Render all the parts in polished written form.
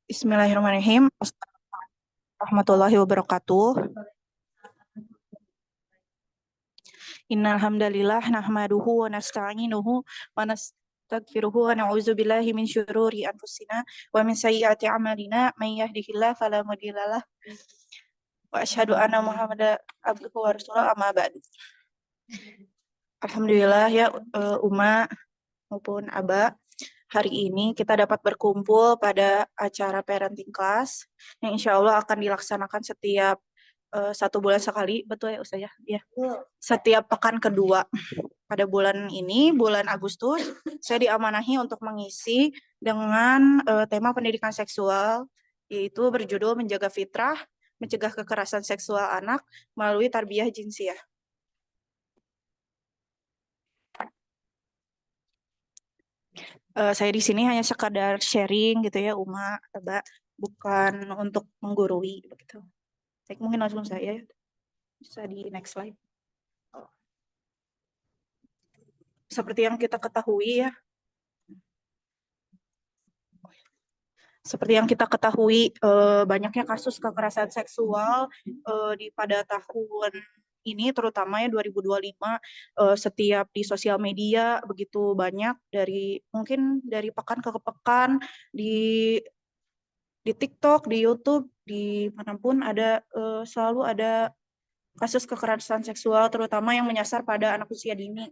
Bismillahirrahmanirrahim. Assalamualaikum warahmatullahi wabarakatuh. Innal hamdalillah nahmaduhu wa nasta'inuhu wa nastaghfiruhu wa na'udzu billahi min syururi anfusina wa min sayyiati a'malina may yahdihillahu fala mudhillalah wa asyhadu anna Muhammadan abduhu wa rasuluhu amma ba'du. Alhamdulillah ya Uma maupun Aba, hari ini kita dapat berkumpul pada acara parenting class yang insya Allah akan dilaksanakan setiap 1 bulan sekali, betul ya Ustaz ya? Ya. Setiap pekan kedua pada bulan ini, bulan Agustus, saya diamanahi untuk mengisi dengan tema pendidikan seksual, yaitu berjudul Menjaga Fitrah, Mencegah Kekerasan Seksual Anak melalui Tarbiyah Jinsiyah. Saya di sini hanya sekadar sharing gitu ya, Uma, Aba, bukan untuk menggurui begitu. Baik, mungkin langsung saya bisa di next slide. Seperti yang kita ketahui ya, banyaknya kasus kekerasan seksual pada tahun ini, terutama ya 2025, setiap di sosial media begitu banyak, mungkin dari pekan ke pekan di TikTok, di YouTube, di manapun selalu ada kasus kekerasan seksual, terutama yang menyasar pada anak usia dini.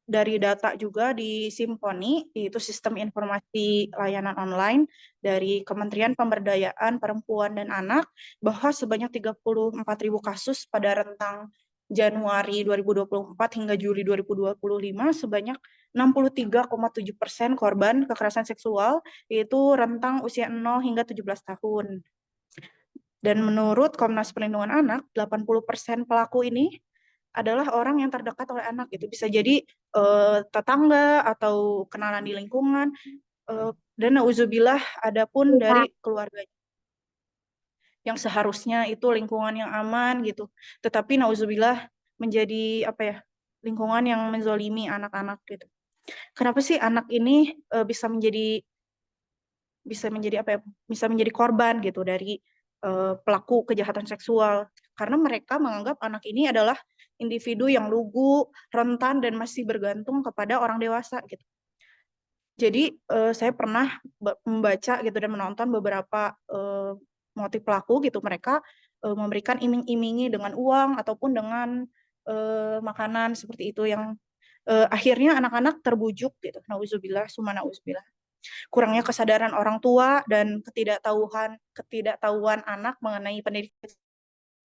Dari data juga di Simponi, yaitu Sistem Informasi Layanan Online dari Kementerian Pemberdayaan Perempuan dan Anak, bahwa sebanyak 34.000 kasus pada rentang Januari 2024 hingga Juli 2025, sebanyak 63,7% korban kekerasan seksual, yaitu rentang usia 0 hingga 17 tahun. Dan menurut Komnas Perlindungan Anak, 80% pelaku ini adalah orang yang terdekat oleh anak gitu. Bisa jadi tetangga atau kenalan di lingkungan, dan nauzubillah adapun dari keluarganya yang seharusnya itu lingkungan yang aman gitu, tetapi nauzubillah menjadi lingkungan yang menzolimi anak-anak gitu. Kenapa sih anak ini bisa menjadi korban gitu dari pelaku kejahatan seksual? Karena mereka menganggap anak ini adalah individu yang lugu, rentan, dan masih bergantung kepada orang dewasa gitu. Jadi saya pernah membaca gitu dan menonton beberapa motif pelaku gitu, mereka memberikan iming-imingi dengan uang ataupun dengan makanan seperti itu, yang akhirnya anak-anak terbujuk gitu. Nauzubillah, summa nauzubillah. Kurangnya kesadaran orang tua dan ketidaktahuan anak mengenai pendidikan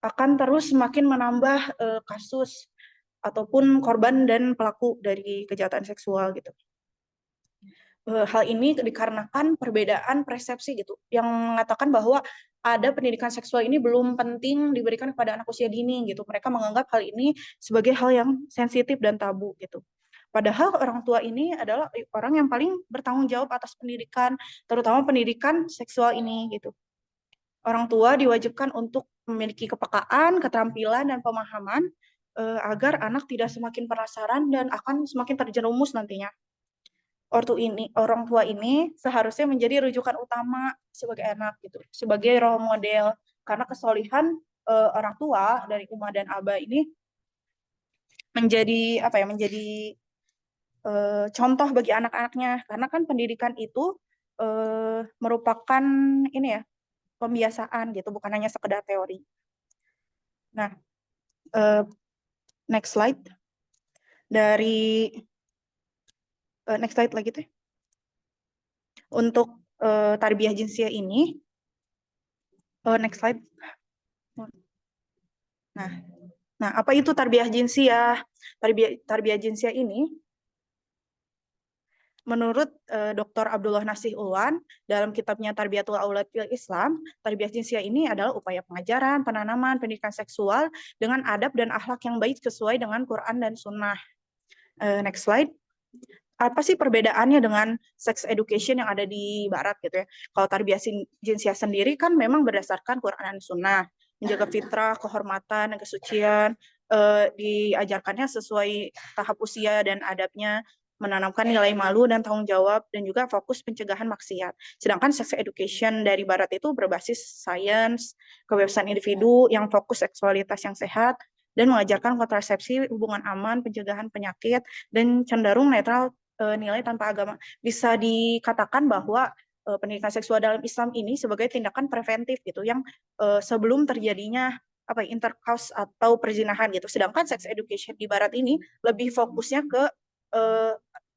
akan terus semakin menambah kasus ataupun korban dan pelaku dari kejahatan seksual gitu. Hal ini dikarenakan perbedaan persepsi gitu, yang mengatakan bahwa ada pendidikan seksual ini belum penting diberikan kepada anak usia dini gitu. Mereka menganggap hal ini sebagai hal yang sensitif dan tabu gitu. Padahal orang tua ini adalah orang yang paling bertanggung jawab atas pendidikan, terutama pendidikan seksual ini gitu. Orang tua diwajibkan untuk memiliki kepekaan, keterampilan, dan pemahaman agar anak tidak semakin penasaran dan akan semakin terjerumus nantinya. Orang tua ini seharusnya menjadi rujukan utama sebagai anak gitu, sebagai role model, karena kesolihan orang tua dari Uma dan Aba ini menjadi contoh bagi anak-anaknya, karena kan pendidikan itu merupakan pembiasaan gitu, bukan hanya sekedar teori. Nah, next slide. Next slide lagi tuh. Untuk tarbiyah jinsiyah ini, next slide. Nah, apa itu tarbiyah jinsiyah? Tarbiyah jinsiyah ini, menurut Dr. Abdullah Nasih Ulwan dalam kitabnya Tarbiyatul Aulad fil Islam, tarbiyah jinsiyah ini adalah upaya pengajaran, penanaman, pendidikan seksual dengan adab dan akhlak yang baik sesuai dengan Quran dan Sunnah. Next slide. Apa sih perbedaannya dengan sex education yang ada di Barat gitu ya? Kalau tarbiyah jinsiyah sendiri kan memang berdasarkan Quran dan Sunnah, menjaga fitrah, kehormatan, dan kesucian, diajarkannya sesuai tahap usia dan adabnya. menanamkan nilai malu dan tanggung jawab, dan juga fokus pencegahan maksiat. Sedangkan sex education dari Barat itu berbasis sains, kebebasan individu yang fokus seksualitas yang sehat, dan mengajarkan kontrasepsi, hubungan aman, pencegahan penyakit, dan cenderung netral nilai tanpa agama. Bisa dikatakan bahwa pendidikan seksual dalam Islam ini sebagai tindakan preventif gitu, yang sebelum terjadinya intercourse atau perzinahan gitu. Sedangkan sex education di Barat ini lebih fokusnya ke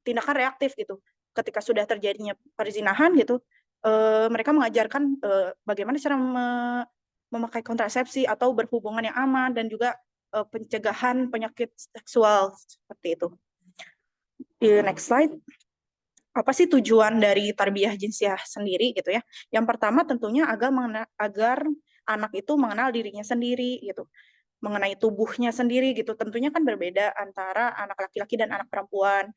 tindakan reaktif gitu. Ketika sudah terjadinya perzinahan gitu, mereka mengajarkan bagaimana cara memakai kontrasepsi atau berhubungan yang aman, dan juga pencegahan penyakit seksual seperti itu. Di next slide. Apa sih tujuan dari tarbiyah jinsiah sendiri gitu ya? Yang pertama tentunya agar anak itu mengenal dirinya sendiri gitu, mengenai tubuhnya sendiri gitu. Tentunya kan berbeda antara anak laki-laki dan anak perempuan.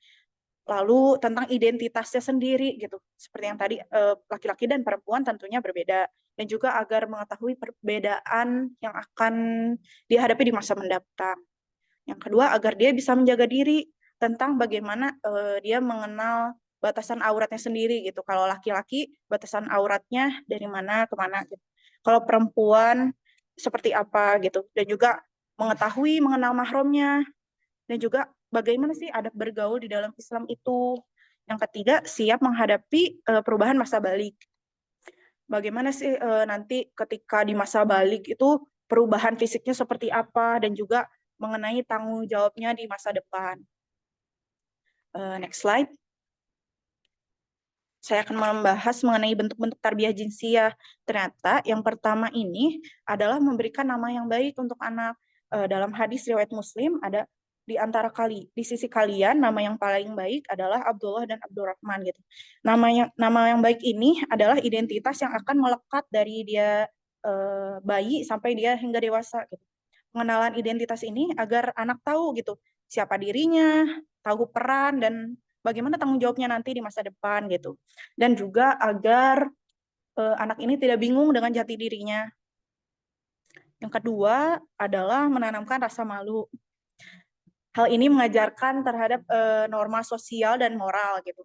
Lalu tentang identitasnya sendiri gitu, seperti yang tadi laki-laki dan perempuan tentunya berbeda, dan juga agar mengetahui perbedaan yang akan dihadapi di masa mendatang. Yang kedua, agar dia bisa menjaga diri tentang bagaimana dia mengenal batasan auratnya sendiri gitu. Kalau laki-laki batasan auratnya dari mana ke mana gitu. Kalau perempuan seperti apa gitu. Dan juga mengetahui mengenal mahramnya, dan juga bagaimana sih adab bergaul di dalam Islam itu. Yang ketiga, siap menghadapi perubahan masa balik. Bagaimana sih nanti ketika di masa balik itu perubahan fisiknya seperti apa, dan juga mengenai tanggung jawabnya di masa depan. Next slide. Saya akan membahas mengenai bentuk-bentuk tarbiyah jinsiah. Ternyata yang pertama ini adalah memberikan nama yang baik untuk anak. Dalam hadis riwayat Muslim ada di sisi kalian nama yang paling baik adalah Abdullah dan Abdurrahman gitu. Nama yang baik ini adalah identitas yang akan melekat dari dia bayi sampai dia hingga dewasa gitu. Pengenalan identitas ini agar anak tahu gitu siapa dirinya, tahu peran, dan bagaimana tanggung jawabnya nanti di masa depan gitu. Dan juga agar anak ini tidak bingung dengan jati dirinya. Yang kedua adalah menanamkan rasa malu. Hal ini mengajarkan terhadap norma sosial dan moral gitu.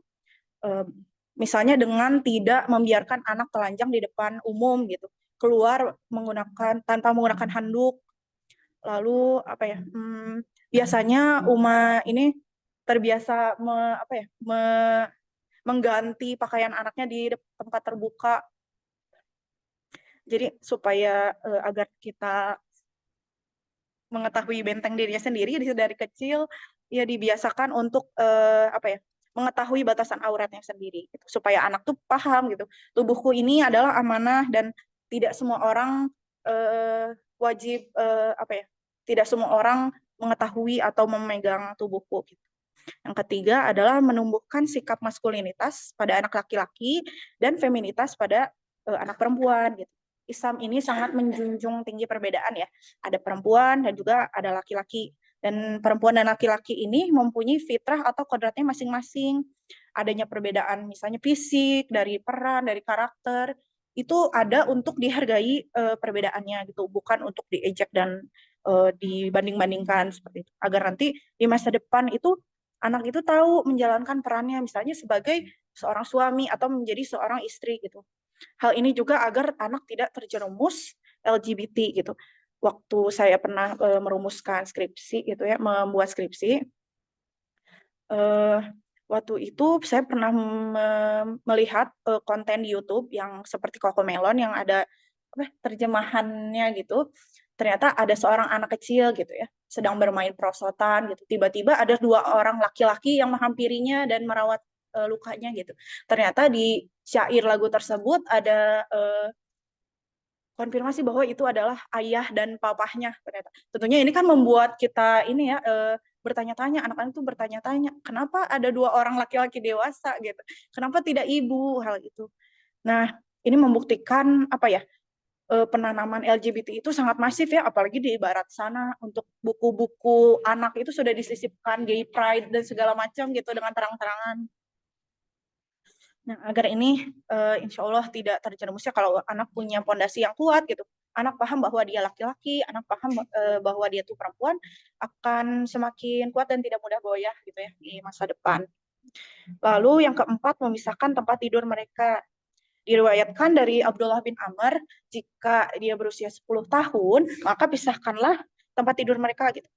Misalnya dengan tidak membiarkan anak telanjang di depan umum gitu, keluar tanpa menggunakan handuk. Lalu biasanya ini terbiasa mengganti pakaian anaknya di tempat terbuka. Jadi supaya agar kita mengetahui benteng dirinya sendiri dari kecil, ya dibiasakan untuk mengetahui batasan auratnya sendiri gitu. Supaya anak tuh paham gitu, tubuhku ini adalah amanah, dan tidak semua orang wajib tidak semua orang mengetahui atau memegang tubuhku gitu. Yang ketiga adalah menumbuhkan sikap maskulinitas pada anak laki-laki dan feminitas pada anak perempuan gitu. Islam ini sangat menjunjung tinggi perbedaan ya. Ada perempuan dan juga ada laki-laki. Dan perempuan dan laki-laki ini mempunyai fitrah atau kodratnya masing-masing. Adanya perbedaan misalnya fisik, dari peran, dari karakter, itu ada untuk dihargai perbedaannya gitu, bukan untuk diejek dan dibanding-bandingkan seperti itu. Agar nanti di masa depan itu anak itu tahu menjalankan perannya, misalnya sebagai seorang suami atau menjadi seorang istri gitu. Hal ini juga agar anak tidak terjerumus LGBT gitu. Waktu saya pernah merumuskan skripsi gitu ya, membuat skripsi, waktu itu saya pernah melihat konten di YouTube yang seperti Cocomelon yang ada terjemahannya gitu. Ternyata ada seorang anak kecil gitu ya, sedang bermain perosotan gitu. Tiba-tiba ada 2 orang laki-laki yang menghampirinya dan merawat lukanya gitu. Ternyata di syair lagu tersebut ada konfirmasi bahwa itu adalah ayah dan papahnya ternyata. Tentunya ini kan membuat kita ini ya bertanya-tanya, anak-anak itu bertanya-tanya, kenapa ada 2 orang laki-laki dewasa gitu? Kenapa tidak ibu? Hal itu. Nah, ini membuktikan penanaman LGBT itu sangat masif ya, apalagi di barat sana. Untuk buku-buku anak itu sudah disisipkan gay pride dan segala macam gitu dengan terang-terangan. Nah, agar ini insya Allah tidak terjerumus ya, kalau anak punya fondasi yang kuat gitu, anak paham bahwa dia laki-laki, anak paham bahwa dia tuh perempuan, akan semakin kuat dan tidak mudah goyah gitu ya di masa depan. Lalu yang keempat, memisahkan tempat tidur mereka. Diriwayatkan dari Abdullah bin Amr, jika dia berusia 10 tahun, maka pisahkanlah tempat tidur mereka gitu.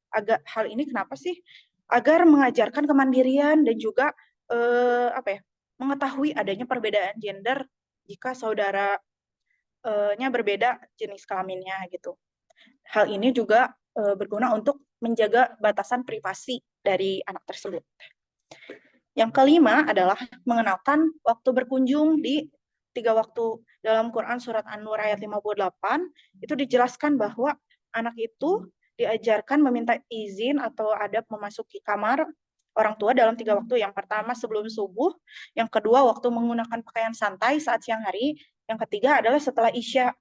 Hal ini kenapa sih? Agar mengajarkan kemandirian dan juga mengetahui adanya perbedaan gender jika saudaranya berbeda jenis kelaminnya gitu. Hal ini juga berguna untuk menjaga batasan privasi dari anak tersebut. Yang kelima adalah mengenalkan waktu berkunjung di 3 waktu. Dalam Quran surat An-Nur ayat 58, itu dijelaskan bahwa anak itu diajarkan meminta izin atau adab memasuki kamar orang tua dalam 3 waktu. Yang pertama sebelum subuh, yang kedua waktu menggunakan pakaian santai saat siang hari, yang ketiga adalah setelah Isya.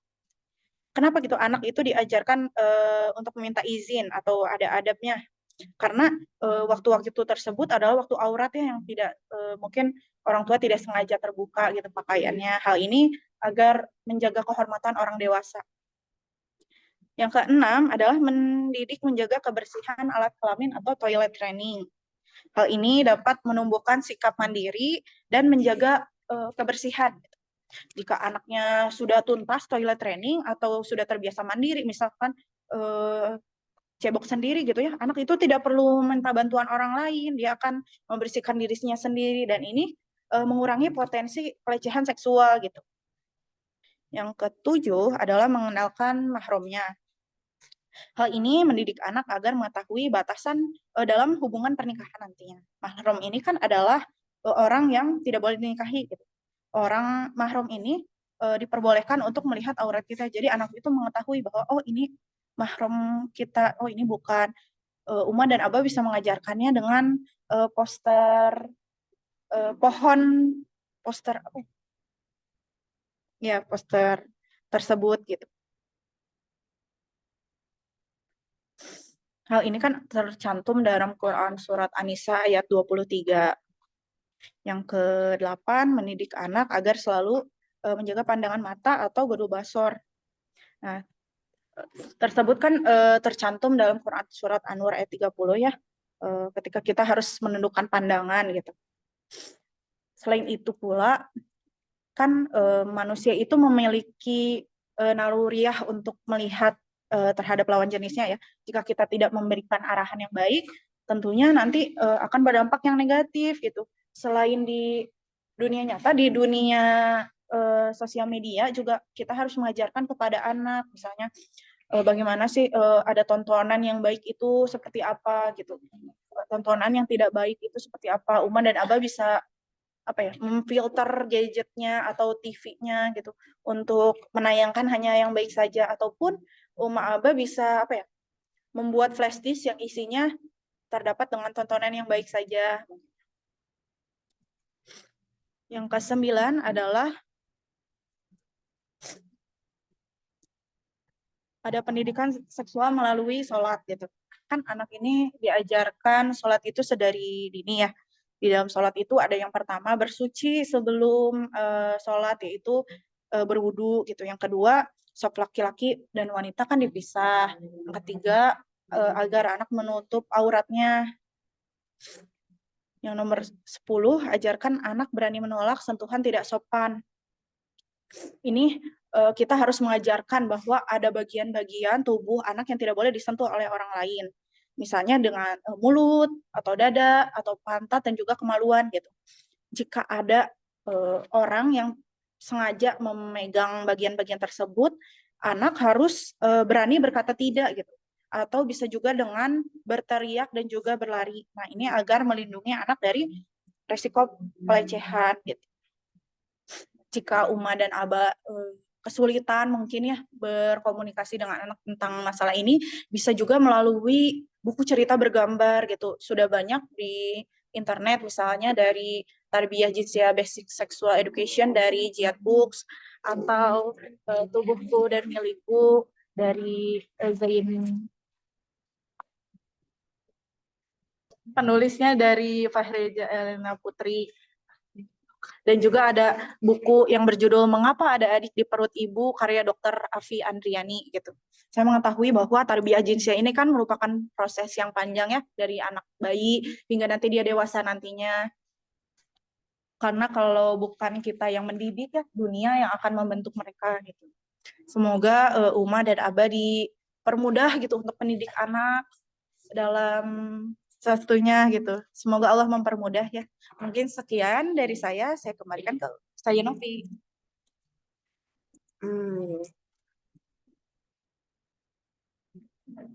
Kenapa gitu anak itu diajarkan untuk meminta izin atau ada adabnya? Karena waktu-waktu itu tersebut adalah waktu auratnya yang tidak mungkin orang tua tidak sengaja terbuka gitu pakaiannya. Hal ini agar menjaga kehormatan orang dewasa. Yang keenam adalah mendidik menjaga kebersihan alat kelamin atau toilet training. Hal ini dapat menumbuhkan sikap mandiri dan menjaga kebersihan. Jika anaknya sudah tuntas toilet training atau sudah terbiasa mandiri, misalkan cebok sendiri gitu ya, anak itu tidak perlu minta bantuan orang lain, dia akan membersihkan dirinya sendiri dan ini mengurangi potensi pelecehan seksual gitu. Yang ketujuh adalah mengenalkan mahramnya. Hal ini mendidik anak agar mengetahui batasan dalam hubungan pernikahan nantinya. Mahram ini kan adalah orang yang tidak boleh dinikahi gitu. Orang mahram ini diperbolehkan untuk melihat aurat kita. Jadi anak itu mengetahui bahwa oh ini mahram kita, oh ini bukan. Uma dan Abah bisa mengajarkannya dengan poster pohon, poster apa? Ya, poster tersebut gitu. Hal ini kan tercantum dalam Quran surat An-Nisa ayat 23. Yang ke-8, mendidik anak agar selalu menjaga pandangan mata atau ghadul basor. Nah, tersebut kan tercantum dalam Quran surat An-Nur ayat 30 ya. Ketika kita harus menundukkan pandangan gitu. Selain itu pula kan manusia itu memiliki naluriah untuk melihat terhadap lawan jenisnya ya. Jika kita tidak memberikan arahan yang baik, tentunya nanti akan berdampak yang negatif gitu. Selain di dunia nyata, di dunia sosial media juga kita harus mengajarkan kepada anak, misalnya bagaimana sih ada tontonan yang baik itu seperti apa gitu. Tontonan yang tidak baik itu seperti apa. Uma dan Abah bisa memfilter gadgetnya atau TV-nya gitu untuk menayangkan hanya yang baik saja ataupun Uma Abah bisa membuat flash disk yang isinya terdapat dengan tontonan yang baik saja. Yang ke-9 adalah ada pendidikan seksual melalui sholat gitu. Kan anak ini diajarkan sholat itu sedari dini ya. Di dalam sholat itu ada yang pertama bersuci sebelum sholat, yaitu berwudu gitu. Yang kedua, sop laki-laki dan wanita kan dipisah. Yang ketiga, agar anak menutup auratnya. Yang nomor 10, ajarkan anak berani menolak sentuhan tidak sopan. Ini kita harus mengajarkan bahwa ada bagian-bagian tubuh anak yang tidak boleh disentuh oleh orang lain. Misalnya dengan mulut, atau dada, atau pantat, dan juga kemaluan gitu. Jika ada orang yang sengaja memegang bagian-bagian tersebut, anak harus berani berkata tidak gitu. Atau bisa juga dengan berteriak dan juga berlari. Nah, ini agar melindungi anak dari resiko pelecehan gitu. Jika Uma dan Aba kesulitan mungkin ya berkomunikasi dengan anak tentang masalah ini, bisa juga melalui buku cerita bergambar gitu. Sudah banyak di internet, misalnya dari Tarbiyah Jinsia Basic Sexual Education dari Jihad Books, atau Tubuhku dan Milikku dari Zain. Penulisnya dari Fahreja Elena Putri. Dan juga ada buku yang berjudul Mengapa Ada Adik di Perut Ibu karya Dr. Afi Andriani gitu. Saya mengetahui bahwa tarbiyah jinsia ini kan merupakan proses yang panjang ya, dari anak bayi hingga nanti dia dewasa nantinya. Karena kalau bukan kita yang mendidik ya, dunia yang akan membentuk mereka gitu. Semoga Uma dan Aba dipermudah gitu untuk mendidik anak dalam satunya gitu. Semoga Allah mempermudah ya. Mungkin sekian dari saya kembalikan ke Ustazah Novi.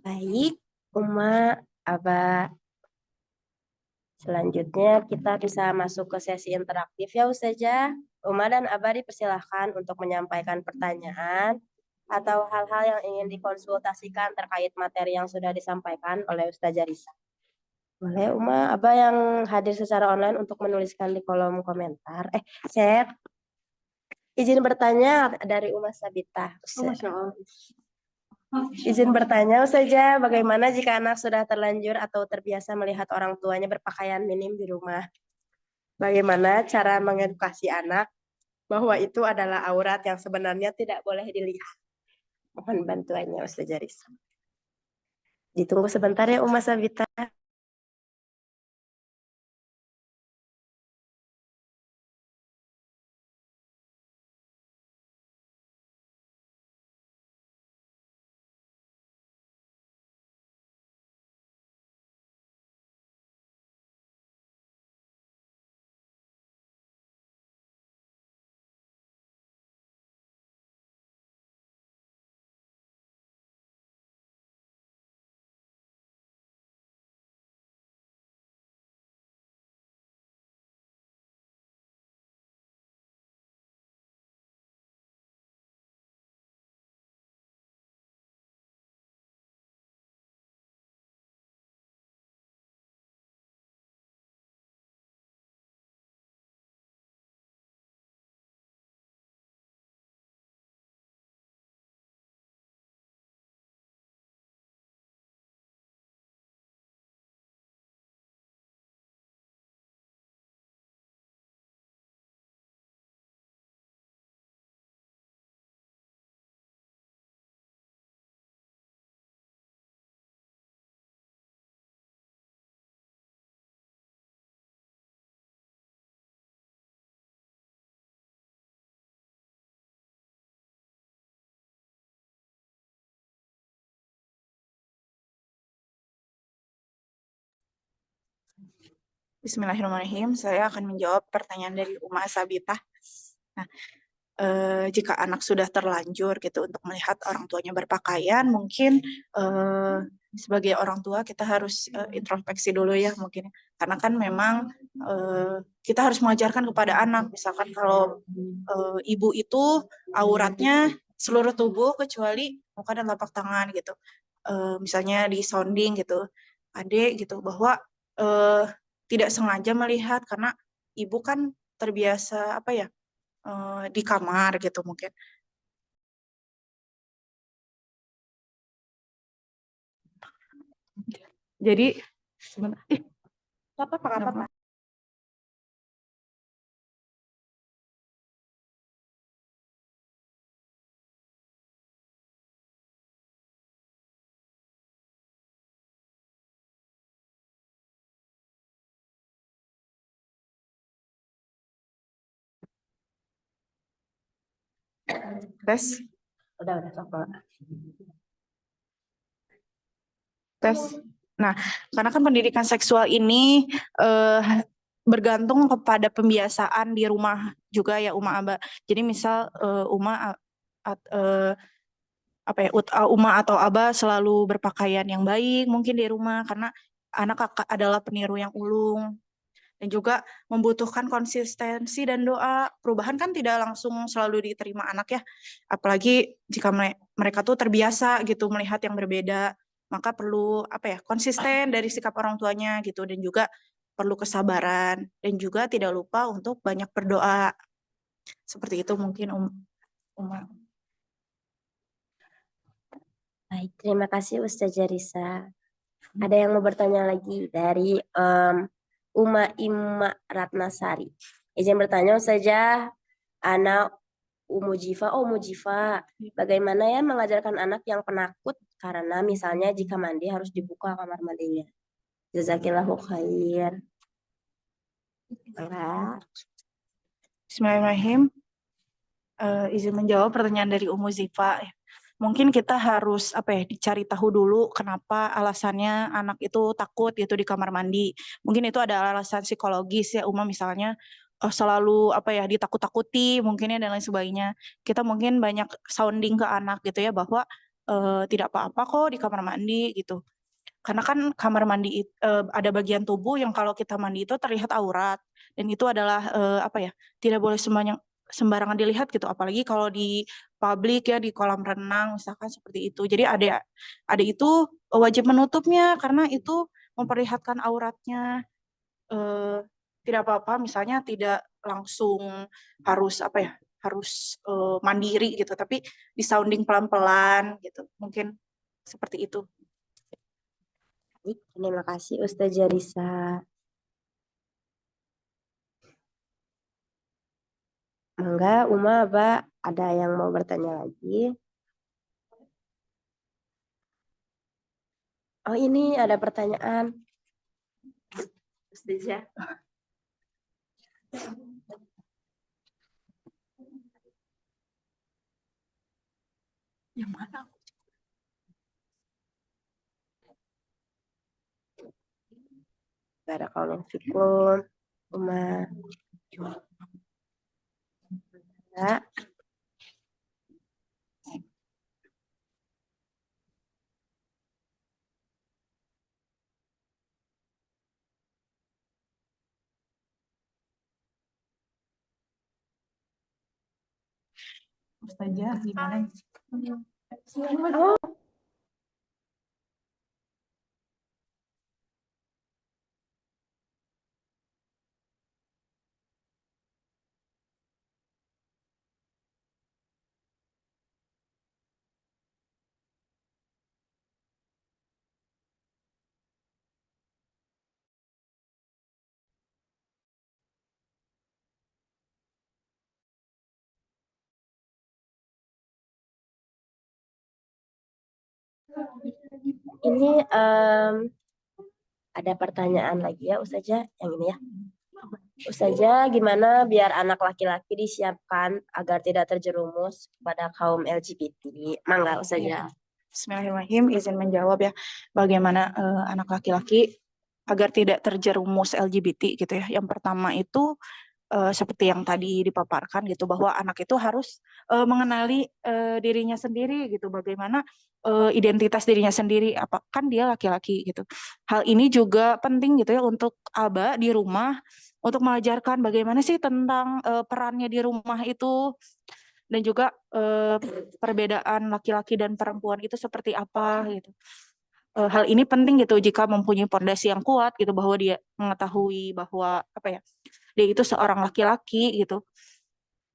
Baik, Uma, Aba. Selanjutnya kita bisa masuk ke sesi interaktif ya Ustazah. Uma dan Aba dipersilahkan untuk menyampaikan pertanyaan atau hal-hal yang ingin dikonsultasikan terkait materi yang sudah disampaikan oleh Ustazah Risa. Boleh Uma, Aba yang hadir secara online untuk menuliskan di kolom komentar. Saya izin bertanya dari Uma Sabita. Izin bertanya saja, bagaimana jika anak sudah terlanjur atau terbiasa melihat orang tuanya berpakaian minim di rumah? Bagaimana cara mengedukasi anak bahwa itu adalah aurat yang sebenarnya tidak boleh dilihat? Mohon bantuannya Ustazah Risa. Ditunggu sebentar ya Uma Sabita. Bismillahirrahmanirrahim. Saya akan menjawab pertanyaan dari Uma Sabita. Nah, jika anak sudah terlanjur gitu untuk melihat orang tuanya berpakaian, mungkin sebagai orang tua kita harus introspeksi dulu ya mungkin. Karena kan memang kita harus mengajarkan kepada anak. Misalkan kalau ibu itu auratnya seluruh tubuh kecuali muka dan telapak tangan gitu. Misalnya di sounding gitu, adik gitu bahwa tidak sengaja melihat karena ibu kan terbiasa apa ya di kamar gitu mungkin. Jadi sebentar, apa? Tes. Udah, sok. Tes. Nah, karena kan pendidikan seksual ini bergantung kepada pembiasaan di rumah juga ya Uma Aba. Jadi misal Uma Uma atau Aba selalu berpakaian yang baik mungkin di rumah karena anak adalah peniru yang ulung. Dan juga membutuhkan konsistensi dan doa. Perubahan kan tidak langsung selalu diterima anak ya. Apalagi jika mereka tuh terbiasa gitu melihat yang berbeda, maka perlu konsisten dari sikap orang tuanya gitu dan juga perlu kesabaran dan juga tidak lupa untuk banyak berdoa. Seperti itu mungkin Uma. Baik, terima kasih Ustazah Risa. Ada yang mau bertanya lagi dari Uma Imma Ratnasari. Izin bertanya saja, anak Umujifa, bagaimana ya mengajarkan anak yang penakut karena misalnya jika mandi harus dibuka kamar mandinya. Jazakillahu khair. Bismillahirrahmanirrahim. Izin menjawab pertanyaan dari Umu Ziva. Mungkin kita harus dicari tahu dulu kenapa alasannya anak itu takut gitu di kamar mandi. Mungkin itu ada alasan psikologis ya, misalnya selalu ditakut-takuti mungkinnya dan lain sebagainya. Kita mungkin banyak sounding ke anak gitu ya bahwa tidak apa-apa kok di kamar mandi gitu. Karena kan kamar mandi ada bagian tubuh yang kalau kita mandi itu terlihat aurat dan itu adalah tidak boleh sembarangan dilihat gitu, apalagi kalau di publik ya, di kolam renang misalkan seperti itu. Jadi ada itu wajib menutupnya karena itu memperlihatkan auratnya. eh, Tidak apa-apa misalnya tidak langsung harus harus mandiri gitu, tapi di sounding pelan-pelan gitu, mungkin seperti itu. Baik, terima kasih Ustazah Risa. Mangga, Uma, Abah, ada yang mau bertanya lagi? Oh, ini ada pertanyaan. Ustazah. Yang mana? Barakallahu fikum, Uma. Ya. Ustazah gimana? Oh, ini ada pertanyaan lagi ya Ustazah, yang ini ya. Ustazah, gimana biar anak laki-laki disiapkan agar tidak terjerumus pada kaum LGBT? Mangga Ustazah. Bismillahirrahmanirrahim, izin menjawab ya, bagaimana anak laki-laki agar tidak terjerumus LGBT gitu ya. Yang pertama itu seperti yang tadi dipaparkan gitu, bahwa anak itu harus mengenali dirinya sendiri gitu, bagaimana identitas dirinya sendiri, apa kan dia laki-laki gitu. Hal ini juga penting gitu ya untuk aba di rumah untuk mengajarkan bagaimana sih tentang perannya di rumah itu, dan juga perbedaan laki-laki dan perempuan itu seperti apa gitu. Hal ini penting gitu jika mempunyai pondasi yang kuat gitu, bahwa dia mengetahui bahwa dia itu seorang laki-laki gitu.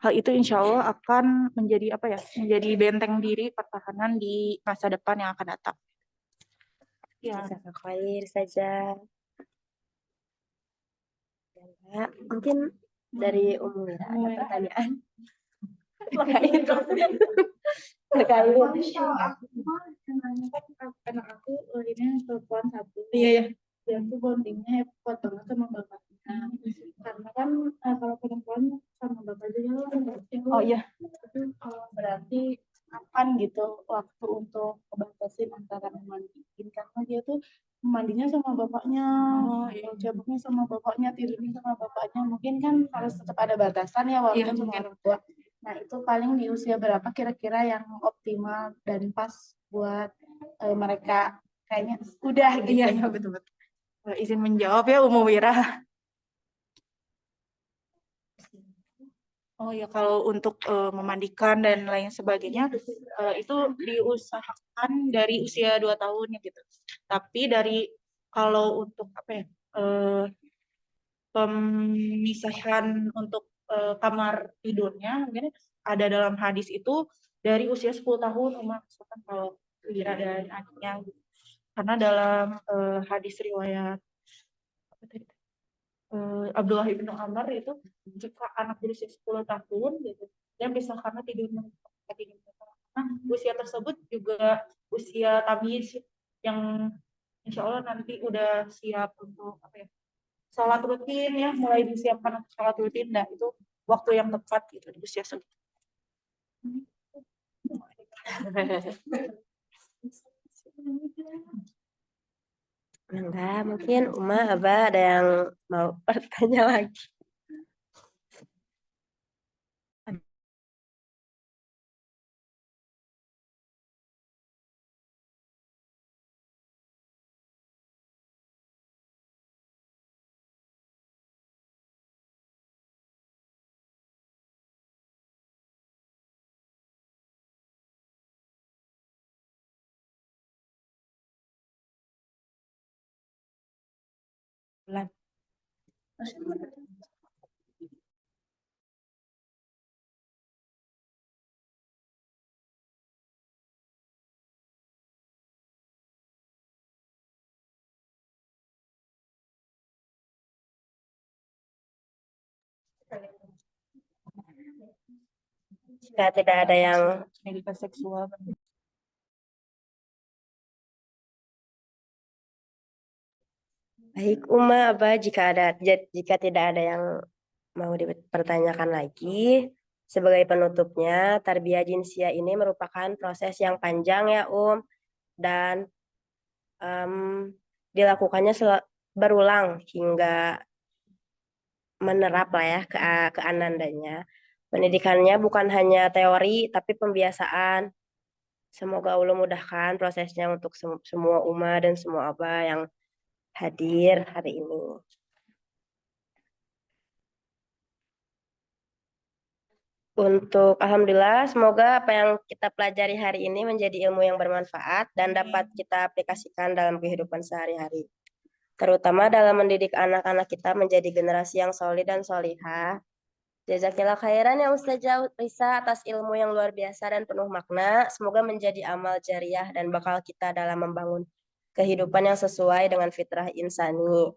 Hal itu insya Allah akan menjadi menjadi benteng diri pertahanan di masa depan yang akan datang. Ya. Khair saja. Ya, mungkin dari Ummu Mira ada pertanyaan terkait anak aku ini perempuan satu. Iya ya. Dia tuh bondingnya kuat banget sama bapaknya. Karena kan kalau perempuan sama bapak juga kan Oh iya. itu berarti kapan gitu waktu untuk ngebatasin antara memandiin, karena dia tuh mandinya sama bapaknya, cabutnya sama bapaknya, tidurnya sama bapaknya, mungkin kan harus tetap ada batasan ya walaupun sama orang tua. Nah itu paling di usia berapa kira-kira yang optimal dan pas buat mereka kayaknya udah gitu. Iya betul-betul. Izin menjawab ya Umu Wira. Oh ya, kalau untuk memandikan dan lain sebagainya itu diusahakan dari usia 2 tahun ya gitu. Tapi kalau untuk pemisahan untuk kamar tidurnya mungkin ada dalam hadis itu dari usia 10 tahun misalkan kalau Wira dan adiknya gitu. Karena dalam hadis riwayat Abdullah ibnu Amr itu, jika anak berusia 10 tahun gitu dan bisa karena tidur karena usia tersebut juga usia tamyiz yang insya Allah nanti udah siap untuk sholat rutin ya, mulai disiapkan untuk sholat rutin. Nah itu waktu yang tepat gitu di usia segitu. Enggak, mungkin Uma, Abah ada yang mau bertanya lagi. Jika tidak ada yang Pendidikan seksual. baik, Uma, Abah, jika tidak ada yang mau dipertanyakan lagi, sebagai penutupnya, tarbiyah jinsia ini merupakan proses yang panjang ya, dan dilakukannya berulang hingga menerap lah ya ke anandanya. Pendidikannya bukan hanya teori, tapi pembiasaan. Semoga Allah mudahkan prosesnya untuk semua Uma dan semua Abah yang hadir hari ini. Alhamdulillah, semoga apa yang kita pelajari hari ini menjadi ilmu yang bermanfaat dan dapat kita aplikasikan dalam kehidupan sehari-hari. Terutama dalam mendidik anak-anak kita menjadi generasi yang solid dan solihah. Jazakillah khairan ya Ustazah Risa atas ilmu yang luar biasa dan penuh makna. Semoga menjadi amal jariah dan bakal kita dalam membangun kehidupan yang sesuai dengan fitrah insani.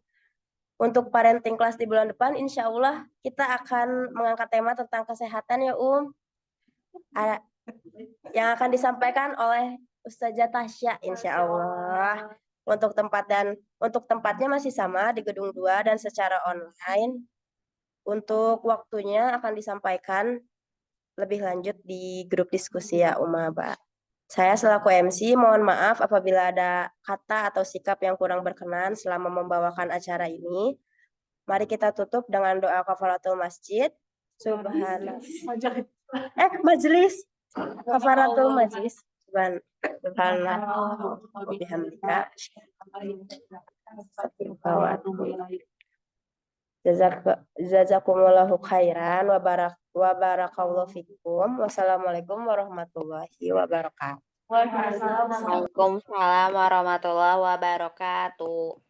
Untuk parenting class di bulan depan, insya Allah kita akan mengangkat tema tentang kesehatan ya yang akan disampaikan oleh Ustazah Tasya, insya Allah. Untuk tempatnya masih sama di gedung 2 dan secara online. Untuk waktunya akan disampaikan lebih lanjut di grup diskusi ya Mbak. Saya selaku MC mohon maaf apabila ada kata atau sikap yang kurang berkenan selama membawakan acara ini. Mari kita tutup dengan doa kafaratul masjid. Majelis. Kafaratul majlis. Subhanallah wa bihamdika. Jazakumullahu khairan wa barakallahu fikum. Wassalamualaikum warahmatullahi wabarakatuh. Waalaikumsalam warahmatullahi wabarakatuh.